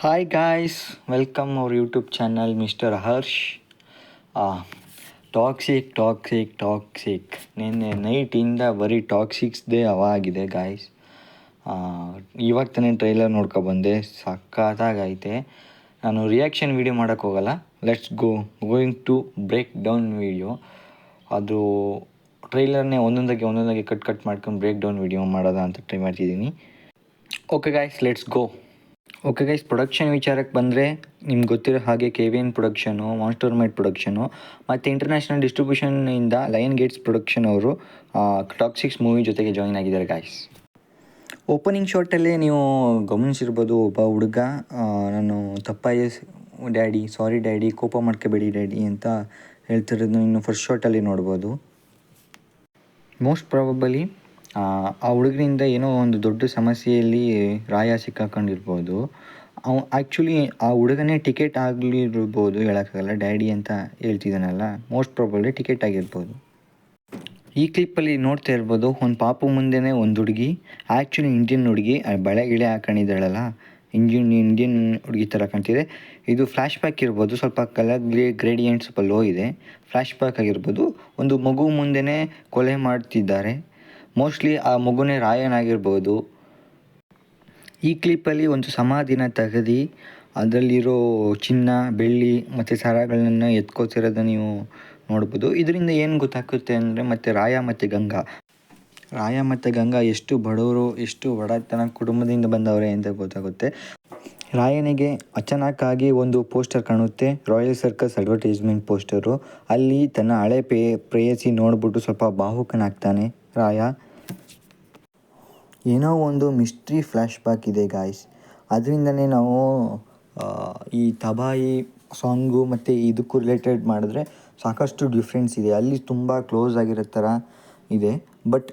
Hi guys, welcome our YouTube channel mister Harsh. Toxic ನಿನ್ನೆ ನೈಟಿಂದ ಬರೀ ಟಾಕ್ಸಿಕ್ಸ್ದೇ ಆಗಿದೆ ಗಾಯ್ಸ್. ಇವಾಗ ತಾನೇ ಟ್ರೈಲರ್ ನೋಡ್ಕೊಬಂದೆ, ಸಖತ್ತಾಗೈತೆ. ನಾನು ರಿಯಾಕ್ಷನ್ ವೀಡಿಯೋ ಮಾಡೋಕ್ಕೆ ಹೋಗಲ್ಲ. Let's going to break down video. ಅದು ಟ್ರೈಲರ್ನೇ ಒಂದೊಂದಾಗಿ ಕಟ್ ಮಾಡ್ಕೊಂಡು ಬ್ರೇಕ್ ಡೌನ್ ವೀಡಿಯೋ ಮಾಡೋದ ಅಂತ ಟ್ರೈ ಮಾಡ್ತಿದ್ದೀನಿ. Okay guys, let's go. Okay guys, production ವಿಚಾರಕ್ಕೆ ಬಂದರೆ ನಿಮ್ಗೆ ಗೊತ್ತಿರೋ ಹಾಗೆ KVN production, monster might production ಮತ್ತು ಇಂಟರ್ನ್ಯಾಷನಲ್ ಡಿಸ್ಟ್ರಿಬ್ಯೂಷನ್ನಿಂದ ಲಯನ್ ಗೇಟ್ಸ್ ಪ್ರೊಡಕ್ಷನ್ ಅವರು ಟಾಕ್ಸಿಕ್ಸ್ ಮೂವಿ ಜೊತೆಗೆ ಜಾಯಿನ್ ಆಗಿದ್ದಾರೆ ಗಾಯ್ಸ್. ಓಪನಿಂಗ್ ಶಾರ್ಟಲ್ಲೇ ನೀವು ಗಮನಿಸಿರ್ಬೋದು, ಒಬ್ಬ ಹುಡುಗ ನಾನು ತಪ್ಪಾಗಿ ಸಾರಿ ಡ್ಯಾಡಿ, ಕೋಪ ಮಾಡ್ಕೋಬೇಡಿ ಡ್ಯಾಡಿ ಅಂತ ಹೇಳ್ತಿರೋದು ಇನ್ನು ಫಸ್ಟ್ ಶಾರ್ಟಲ್ಲಿ ನೋಡ್ಬೋದು. ಮೋಸ್ಟ್ ಪ್ರಾಬಬಲಿ ಆ ಹುಡುಗರಿಂದ ಏನೋ ಒಂದು ದೊಡ್ಡ ಸಮಸ್ಯೆಯಲ್ಲಿ ರಾಯ ಸಿಕ್ಕಾಕೊಂಡಿರ್ಬೋದು. ಆ್ಯಕ್ಚುಲಿ ಆ ಹುಡುಗನೇ ಟಿಕೆಟ್ ಆಗಲಿರ್ಬೋದು, ಹೇಳೋಕ್ಕಾಗಲ್ಲ. ಡ್ಯಾಡಿ ಅಂತ ಹೇಳ್ತಿದ್ದಾನಲ್ಲ, ಮೋಸ್ಟ್ ಪ್ರಾಬಬ್ಲಿ ಟಿಕೆಟ್ ಆಗಿರ್ಬೋದು. ಈ ಕ್ಲಿಪ್ಪಲ್ಲಿ ನೋಡ್ತಾ ಇರ್ಬೋದು, ಒಂದು ಪಾಪು ಮುಂದೆನೇ ಒಂದು ಹುಡುಗಿ, ಆ್ಯಕ್ಚುಲಿ ಇಂಡಿಯನ್ ಹುಡುಗಿ, ಬಳೆ ಗಿಳೆ ಹಾಕೊಂಡಿದ್ದಾಳಲ್ಲ, ಇಂಡಿಯನ್ ಹುಡುಗಿ ಥರ ಕಾಣ್ತಿದೆ. ಇದು ಫ್ಲ್ಯಾಶ್ ಬ್ಯಾಕ್ ಇರ್ಬೋದು, ಸ್ವಲ್ಪ ಕಲರ್ ಗ್ರೇಡಿಯೆಂಟ್ ಸ್ವಲ್ಪ ಲೋ ಇದೆ, ಫ್ಲ್ಯಾಶ್ ಬ್ಯಾಕ್ ಆಗಿರ್ಬೋದು. ಒಂದು ಮಗು ಮುಂದೆನೇ ಕೊಲೆ ಮಾಡ್ತಿದ್ದಾರೆ, ಮೋಸ್ಟ್ಲಿ ಆ ಮಗುನೇ ರಾಯನ್ ಆಗಿರ್ಬೋದು. ಈ ಕ್ಲಿಪ್ಪಲ್ಲಿ ಒಂದು ಸಮಾಧಿನ ತೆಗೆದು ಅದರಲ್ಲಿರೋ ಚಿನ್ನ, ಬೆಳ್ಳಿ ಮತ್ತು ಸರಗಳನ್ನು ಎತ್ಕೋತಿರೋದನ್ನು ನೀವು ನೋಡ್ಬೋದು. ಇದರಿಂದ ಏನು ಗೊತ್ತಾಗುತ್ತೆ ಅಂದರೆ, ಮತ್ತು ರಾಯ ಮತ್ತು ಗಂಗಾ ಎಷ್ಟು ಬಡವರು, ಎಷ್ಟು ಬಡತನ ಕುಟುಂಬದಿಂದ ಬಂದವರೇ ಅಂತ ಗೊತ್ತಾಗುತ್ತೆ. ರಾಯನಿಗೆ ಅಚಾನಕ್ಕಾಗಿ ಒಂದು ಪೋಸ್ಟರ್ ಕಾಣುತ್ತೆ, ರಾಯಲ್ ಸರ್ಕಸ್ ಅಡ್ವರ್ಟೈಸ್ಮೆಂಟ್ ಪೋಸ್ಟರು. ಅಲ್ಲಿ ತನ್ನ ಹಳೆ ಪ್ರೇಯಸಿ ನೋಡ್ಬಿಟ್ಟು ಸ್ವಲ್ಪ ಭಾವುಕನಾಗ್ತಾನೆ ರಾಯ. ಏನೋ ಒಂದು ಮಿಸ್ಟ್ರಿ ಫ್ಲ್ಯಾಶ್ ಬ್ಯಾಕ್ ಇದೆ ಗಾಯ್ಸ್. ಅದರಿಂದನೇ ನಾವು ಈ ತಬಾಯಿ ಸಾಂಗು ಮತ್ತು ಇದಕ್ಕೂ ರಿಲೇಟೆಡ್ ಮಾಡಿದ್ರೆ ಸಾಕಷ್ಟು ಡಿಫ್ರೆನ್ಸ್ ಇದೆ. ಅಲ್ಲಿ ತುಂಬ ಕ್ಲೋಸ್ ಆಗಿರೋ ಥರ ಇದೆ. ಬಟ್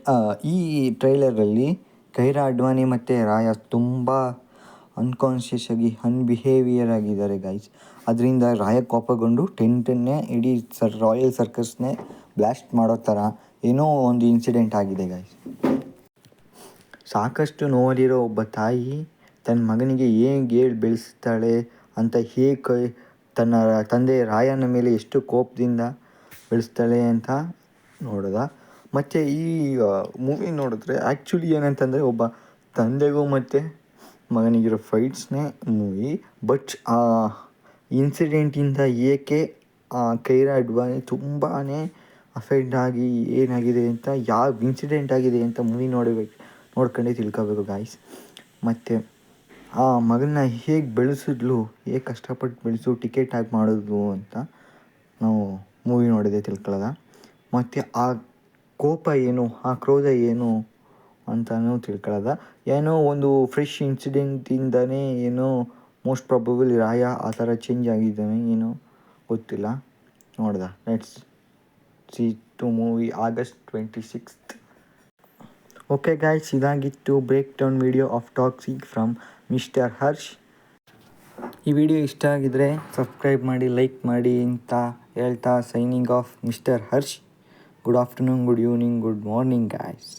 ಈ ಟ್ರೈಲರಲ್ಲಿ ಕೈರಾ ಅಡ್ವಾನಿ ಮತ್ತು ರಾಯ ತುಂಬ ಅನ್ಕಾನ್ಷಿಯಸ್ ಆಗಿ ಅನ್ಬಿಹೇವಿಯರ್ ಆಗಿದ್ದಾರೆ ಗಾಯ್ಸ್. ಅದರಿಂದ ರಾಯ ಕೋಪಗೊಂಡು ಟೆಂಟನ್ನೇ ಇಡೀ ರಾಯಲ್ ಸರ್ಕಸ್ನೇ ಬ್ಲಾಸ್ಟ್ ಮಾಡೋ ಥರ ಏನೋ ಒಂದು ಇನ್ಸಿಡೆಂಟ್ ಆಗಿದೆ ಗಾಯ್ಸ್. ಸಾಕಷ್ಟು ನೋವಲ್ಲಿರೋ ಒಬ್ಬ ತಾಯಿ ತನ್ನ ಮಗನಿಗೆ ಹೇಗೆ ಬೆಳೆಸ್ತಾಳೆ ಅಂತ, ಹೇಗೆ ತನ್ನ ತಂದೆ ರಾಯನ ಮೇಲೆ ಎಷ್ಟು ಕೋಪದಿಂದ ಬೆಳೆಸ್ತಾಳೆ ಅಂತ ನೋಡಿದ. ಮತ್ತು ಈ ಮೂವಿ ನೋಡಿದ್ರೆ ಆ್ಯಕ್ಚುಲಿ ಏನಂತಂದರೆ, ಒಬ್ಬ ತಂದೆಗೂ ಮತ್ತು ಮಗನಿಗಿರೋ ಫೈಟ್ಸ್ನೇ ಮೂವಿ. ಬಟ್ ಆ ಇನ್ಸಿಡೆಂಟಿಂದ ಏಕೆ ಕೈರಾ ಅಡ್ವಾನಿ ತುಂಬಾ ಅಫೆಕ್ಟ್ ಆಗಿ ಏನಾಗಿದೆ ಅಂತ, ಯಾವ ಇನ್ಸಿಡೆಂಟ್ ಆಗಿದೆ ಅಂತ ಮೂವಿ ನೋಡ್ಕೊಂಡೇ ತಿಳ್ಕೋಬೇಕು ಗಾಯ್ಸ್. ಮತ್ತು ಆ ಮಗನ ಹೇಗೆ ಬೆಳೆಸಿದ್ಲು, ಹೇಗೆ ಕಷ್ಟಪಟ್ಟು ಬೆಳೆಸು ಟಿಕೆಟ್ ಆಗಿ ಮಾಡಿದ್ಲು ಅಂತ ನಾವು ಮೂವಿ ನೋಡಿದೆ ತಿಳ್ಕೊಳ್ಳೋದ. ಮತ್ತು ಆ ಕೋಪ ಏನು, ಆ ಕ್ರೋಧ ಏನು ಅಂತಲೂ ತಿಳ್ಕೊಳ್ಳೋದ. ಏನೋ ಒಂದು ಫ್ರೆಶ್ ಇನ್ಸಿಡೆಂಟಿಂದನೇ ಏನೋ ಮೋಸ್ಟ್ ಪ್ರಾಬಬಲಿ ರಾಯ ಆ ಥರ ಚೇಂಜ್ ಆಗಿದ್ದಾನೆ, ಏನೋ ಗೊತ್ತಿಲ್ಲ. ನೋಡ್ದ, let's see to movie August 26th. Okay guys, ಇದಾಗಿತ್ತು break down video of toxic from mister Harsh. ಈ ವಿಡಿಯೋ ಇಷ್ಟ ಆಗಿದರೆ ಸಬ್ಸ್ಕ್ರೈಬ್ ಮಾಡಿ, ಲೈಕ್ ಮಾಡಿ ಅಂತ ಹೇಳ್ತಾ signing off mister Harsh. Good afternoon, good evening, good morning guys.